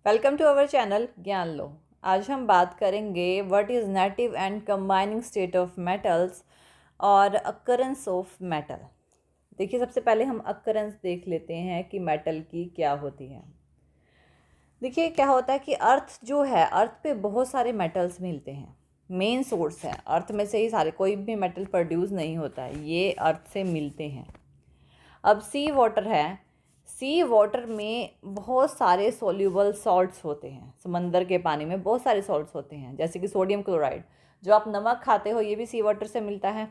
Welcome to our channel ज्ञान लो। आज हम बात करेंगे what is native and combining state of metals और अकरेंस ऑफ मेटल। देखिए, सबसे पहले हम अकरेंस देख लेते हैं कि मेटल की क्या होती है। देखिए, क्या होता है कि अर्थ जो है, अर्थ पे बहुत सारे मेटल्स मिलते हैं। मेन सोर्स है अर्थ में से ही सारे, कोई भी मेटल प्रोड्यूस नहीं होता है, ये अर्थ से मिलते हैं। अब सी वाटर है, सी वाटर में बहुत सारे सोल्यूबल सॉल्ट्स होते हैं। समंदर के पानी में बहुत सारे सॉल्ट्स होते हैं, जैसे कि सोडियम क्लोराइड, जो आप नमक खाते हो, ये भी सी वाटर से मिलता है।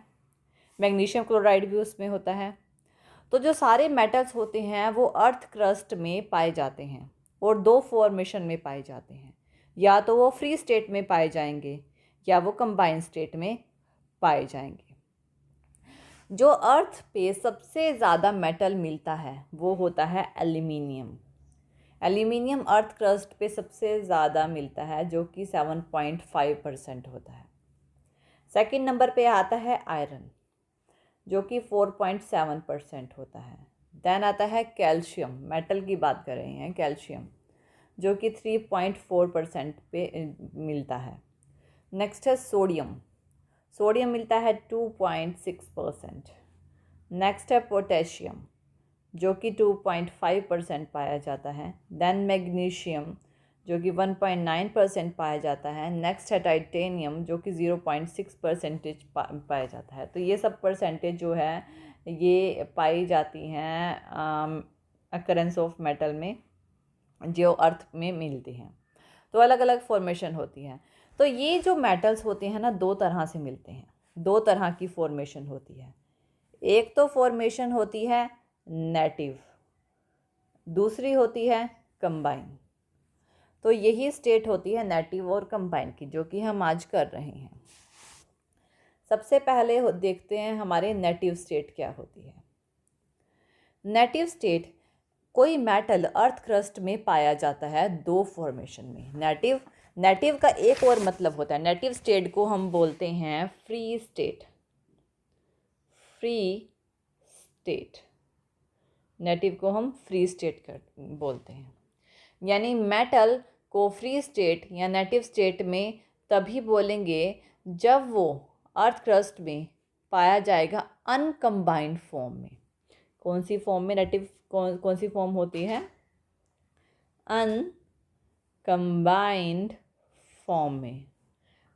मैग्नीशियम क्लोराइड भी उसमें होता है। तो जो सारे मेटल्स होते हैं वो अर्थ क्रस्ट में पाए जाते हैं और दो फॉर्मेशन में पाए जाते हैं। या तो वो फ्री स्टेट में पाए जाएंगे या वो कंबाइंड स्टेट में पाए जाएंगे। जो अर्थ पे सबसे ज़्यादा मेटल मिलता है वो होता है एल्यूमिनियम। एल्यूमिनियम अर्थ क्रस्ट पे सबसे ज़्यादा मिलता है, जो कि 7.5% होता है। सेकंड नंबर पे आता है आयरन, जो कि 4.7% होता है। देन आता है कैल्शियम, मेटल की बात कर रहे हैं, कैल्शियम, जो कि 3.4% पे मिलता है। नेक्स्ट है सोडियम, सोडियम मिलता है 2.6%। नेक्स्ट है पोटेशियम, जो कि 2.5% पाया जाता है। देन मैग्नीशियम, जो कि 1.9% पाया जाता है। नेक्स्ट है टाइटेनियम, जो कि 0.6% पाया जाता है। तो ये सब परसेंटेज जो है ये पाई जाती हैं अकरेंस ऑफ मेटल में, जो अर्थ में मिलती हैं। तो अलग अलग फॉर्मेशन होती है। तो ये जो मेटल्स होते हैं ना, दो तरह से मिलते हैं, दो तरह की फॉर्मेशन होती है। एक तो फॉर्मेशन होती है नेटिव, दूसरी होती है कंबाइन। तो यही स्टेट होती है नेटिव और कंबाइन की, जो कि हम आज कर रहे हैं। सबसे पहले देखते हैं हमारे नेटिव स्टेट क्या होती है। नेटिव स्टेट, कोई मेटल अर्थ क्रस्ट में पाया जाता है दो फॉर्मेशन में। नेटिव, नेटिव का एक और मतलब होता है, नेटिव स्टेट को हम बोलते हैं free state. Free state, native को हम फ्री स्टेट कर बोलते हैं। यानी मेटल को फ्री स्टेट या नेटिव स्टेट में तभी बोलेंगे जब वो अर्थ क्रस्ट में पाया जाएगा अनकम्बाइंड फॉर्म में। कौन सी फॉर्म में नेटिव, कौन सी फॉर्म होती है? अनकम्बाइंड फॉर्म में।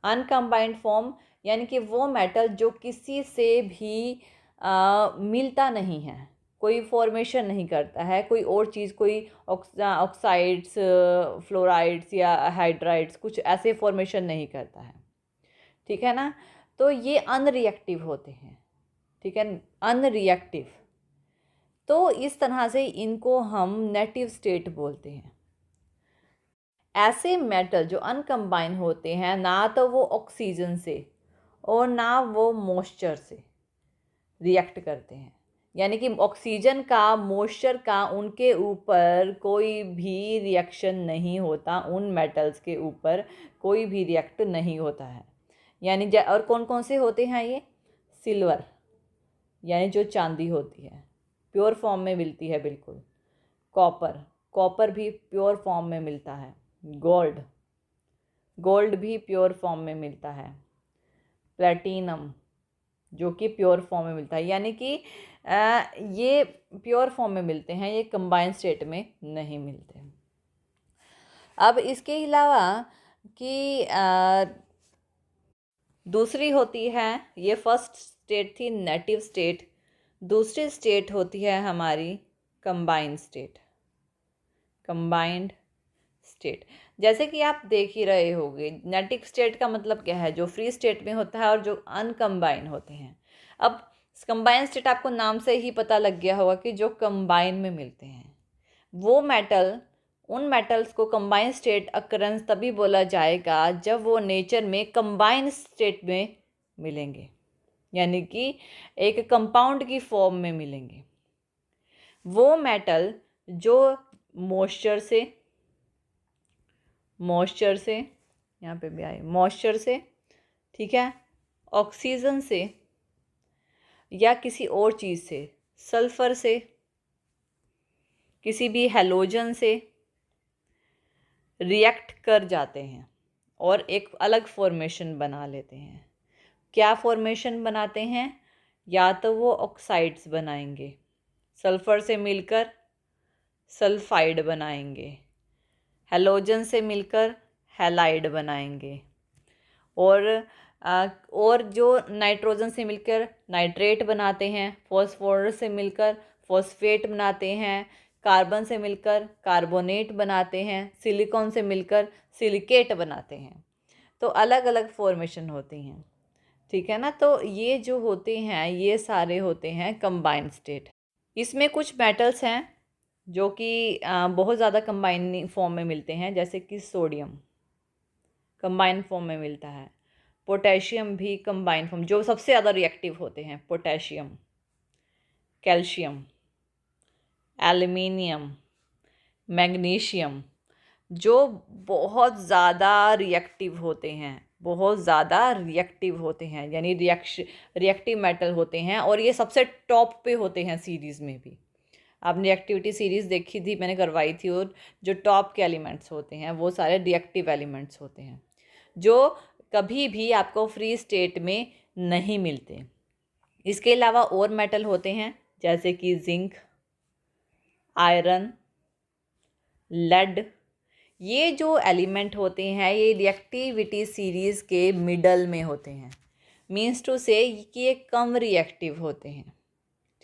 अनकम्बाइंड फॉर्म यानी कि वो मेटल जो किसी से भी मिलता नहीं है, कोई फॉर्मेशन नहीं करता है, कोई और चीज़, कोई ऑक्साइड्स, फ्लोराइड्स या हाइड्राइड्स, कुछ ऐसे फॉर्मेशन नहीं करता है। ठीक है ना? तो ये अनरिएक्टिव होते हैं। ठीक है, अनरिएक्टिव। तो इस तरह से इनको हम नेटिव स्टेट बोलते हैं। ऐसे मेटल जो अनकम्बाइन होते हैं, ना तो वो ऑक्सीजन से और ना वो मॉइस्चर से रिएक्ट करते हैं। यानी कि ऑक्सीजन का, मॉइस्चर का उनके ऊपर कोई भी रिएक्शन नहीं होता, उन मेटल्स के ऊपर कोई भी रिएक्ट नहीं होता है। यानी और कौन कौन से होते हैं ये? सिल्वर, यानी जो चांदी होती है, प्योर फॉर्म में मिलती है बिल्कुल। कॉपर, कॉपर भी प्योर फॉर्म में मिलता है। गोल्ड, गोल्ड भी प्योर फॉर्म में मिलता है। प्लेटिनम, जो कि प्योर फॉर्म में मिलता है। यानी कि ये प्योर फॉर्म में मिलते हैं, ये कंबाइंड स्टेट में नहीं मिलते। अब इसके अलावा कि दूसरी होती है, ये फर्स्ट स्टेट थी नेटिव स्टेट, दूसरी स्टेट होती है हमारी कंबाइंड स्टेट। कंबाइंड स्टेट, जैसे कि आप देख ही रहे होंगे, नेटिव स्टेट का मतलब क्या है? जो फ्री स्टेट में होता है और जो अनकम्बाइन होते हैं। अब कंबाइंड स्टेट आपको नाम से ही पता लग गया होगा कि जो कंबाइन में मिलते हैं वो मेटल, उन मेटल्स को कंबाइंड स्टेट अकरेंस तभी बोला जाएगा जब वो नेचर में कंबाइंड स्टेट में मिलेंगे, यानी कि एक कंपाउंड की फॉर्म में मिलेंगे। वो मेटल जो मॉइस्चर से, मॉइस्चर से, यहाँ पे भी आए, मॉइस्चर से, ठीक है, ऑक्सीजन से या किसी और चीज़ से, सल्फर से, किसी भी हैलोजन से, रिएक्ट कर जाते हैं और एक अलग फॉर्मेशन बना लेते हैं। क्या फॉर्मेशन बनाते हैं? या तो वो ऑक्साइड्स बनाएंगे, सल्फ़र से मिलकर सल्फाइड बनाएंगे, हैलोजन से मिलकर हैलाइड बनाएंगे, और जो नाइट्रोजन से मिलकर नाइट्रेट बनाते हैं, फॉस्फोरस से मिलकर फॉस्फेट बनाते हैं, कार्बन से मिलकर कार्बोनेट बनाते हैं, सिलिकॉन से मिलकर सिलिकेट बनाते हैं। तो अलग अलग फॉर्मेशन होती हैं, ठीक है ना। तो ये जो होते हैं ये सारे होते हैं कंबाइंड स्टेट। इसमें कुछ मेटल्स हैं जो कि बहुत ज़्यादा कंबाइंड फॉर्म में मिलते हैं, जैसे कि सोडियम कंबाइंड फॉर्म में मिलता है, पोटेशियम भी कंबाइंड फॉर्म, जो सबसे ज़्यादा रिएक्टिव होते हैं, पोटेशियम, कैल्शियम, एल्युमिनियम, मैग्नीशियम, जो बहुत ज़्यादा रिएक्टिव होते हैं, बहुत ज़्यादा रिएक्टिव होते हैं, यानी रिएक्टिव मेटल होते हैं, और ये सबसे टॉप पे होते हैं सीरीज़ में भी। आपने रिएक्टिविटी सीरीज़ देखी थी, मैंने करवाई थी, और जो टॉप के एलिमेंट्स होते हैं वो सारे रिएक्टिव एलिमेंट्स होते हैं, जो कभी भी आपको फ्री स्टेट में नहीं मिलते। इसके अलावा और मेटल होते हैं जैसे कि जिंक, आयरन, लेड। ये जो एलिमेंट होते हैं ये रिएक्टिविटी सीरीज़ के मिडल में होते हैं, मीन्स टू से कि ये कम रिएक्टिव होते हैं,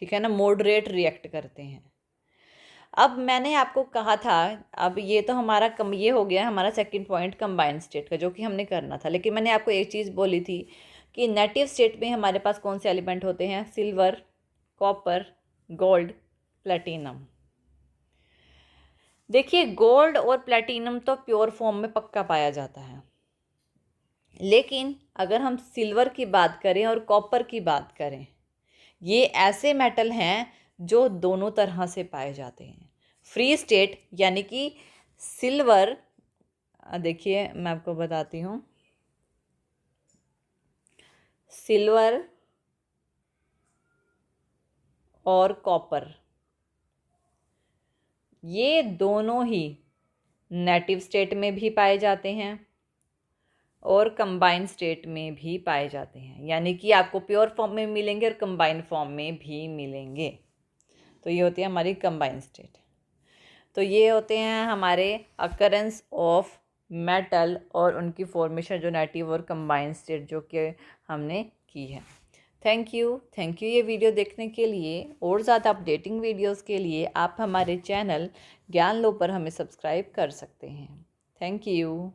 ठीक है ना, मॉडरेट रिएक्ट करते हैं। अब मैंने आपको कहा था, अब ये तो हमारा ये हो गया हमारा सेकंड पॉइंट कंबाइंड स्टेट का, जो कि हमने करना था। लेकिन मैंने आपको एक चीज़ बोली थी कि नेटिव स्टेट में हमारे पास कौन से एलिमेंट होते हैं? Silver, copper, gold, platinum. देखिए, गोल्ड और प्लेटिनम तो प्योर फॉर्म में पक्का पाया जाता है, लेकिन अगर हम सिल्वर की बात करें और कॉपर की बात करें, ये ऐसे मेटल हैं जो दोनों तरह से पाए जाते हैं। फ्री स्टेट यानी कि सिल्वर, देखिए मैं आपको बताती हूँ, सिल्वर और कॉपर ये दोनों ही नेटिव स्टेट में भी पाए जाते हैं और कंबाइंड स्टेट में भी पाए जाते हैं, यानी कि आपको प्योर फॉर्म में मिलेंगे और कंबाइंड फॉर्म में भी मिलेंगे। तो ये होती है हमारी कंबाइंड स्टेट। तो ये होते हैं हमारे अकरेंस ऑफ मेटल और उनकी फॉर्मेशन, जो नेटिव और कंबाइंड स्टेट जो कि हमने की है। थैंक यू ये वीडियो देखने के लिए। और ज़्यादा अपडेटिंग वीडियोस के लिए आप हमारे चैनल ज्ञान लो पर हमें सब्सक्राइब कर सकते हैं। Thank you.